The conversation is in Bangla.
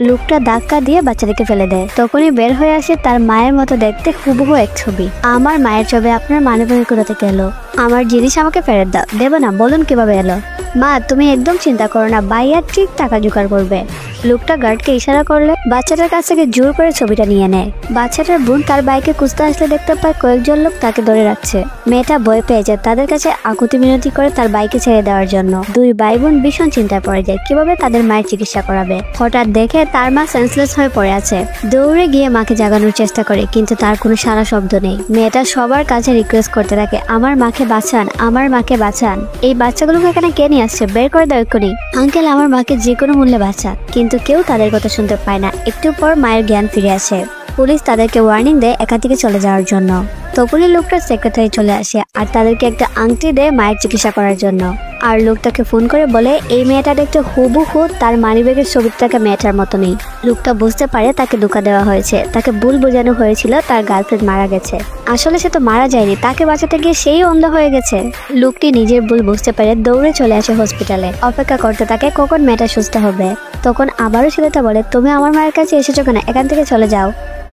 লোকটা ধাক্কা দিয়ে বাচ্চাটাকে ফেলে দেয়। তখনই বের হয়ে আসে তার মায়ের মতো দেখতে হুবহু এক ছবি। আমার মায়ের ছবি আপনার মানিব্যাগে কোথা থেকে এলো? আমার জিনিস আমাকে ফেরত দাও। দেব না, বলুন কিভাবে এলো? মা তুমি একদম চিন্তা করো না, ভাইয়া ঠিক টাকা জোগাড় করবে। লোকটা গার্ডকে ইশারা করলে বাচ্চাটার কাছ থেকে জোর করে ছবিটা নিয়ে নেয়। বাচ্চাটার বোন তার বাইকে খুঁজতে আসলে দেখতে পায় কয়েকজন লোক তাকে ধরে রাখছে। মেয়েটা ভয় পেয়ে যায়, তাদের কাছে আকুতি মিনতি করে তার বাইকে ছেড়ে দেওয়ার জন্য। দুই ভাই বোন ভীষণ চিন্তায় পড়ে যায় কিভাবে তাদের মায়ের চিকিৎসা করাবে। হঠাৎ দেখে তার মা সেন্সলেস হয়ে পড়ে আছে। দৌড়ে গিয়ে মাকে জাগানোর চেষ্টা করে, কিন্তু তার কোনো সারা শব্দ নেই। মেয়েটা সবার কাছে রিকোয়েস্ট করতে থাকে, আমার মাকে বাঁচান, আমার মাকে বাঁচান। এই বাচ্চাগুলোকে এখানে কে নিয়ে আসছে? বের করে দাও এক্ষুনি। আঙ্কেল আমার মাকে যে কোনো মূল্যে বাঁচান। কিন্তু কেউ তাদের কথা শুনতে পায় না। একটু পর মায়ের জ্ঞান ফিরে আসে। পুলিশ তাদেরকে ওয়ার্নিং দেয় এখান থেকে চলে যাওয়ার জন্য। তখনই লোকটার সেক্রেটারি চলে আসে আর তাদেরকে একটা আংটি দেয় মায়ের চিকিৎসা করার জন্য। আর লোকটাকে ফোন করে বলে এই মেয়েটা দেখতে হুবহু তার মানিব্যাগের ছবিটাকে মেয়েটার মতো নেই। লোকটা বুঝতে পারে তাকে ধোঁকা দেওয়া হয়েছে, তাকে ভুল বোঝানো হয়েছিল তার গার্লফ্রেন্ড মারা গেছে। আসলে সে তো মারা যায়নি, তাকে বাঁচাতে গিয়ে সেই অন্ধ হয়ে গেছে। লোকটি নিজের ভুল বুঝতে পারে দৌড়ে চলে আসে হসপিটালে। অপেক্ষা করতে থাকে কখন মেয়েটা সুস্থ হবে। তখন আবারও ছেলেটা বলে তুমি আমার মায়ের কাছে এসেছো কেন? এখান থেকে চলে যাও।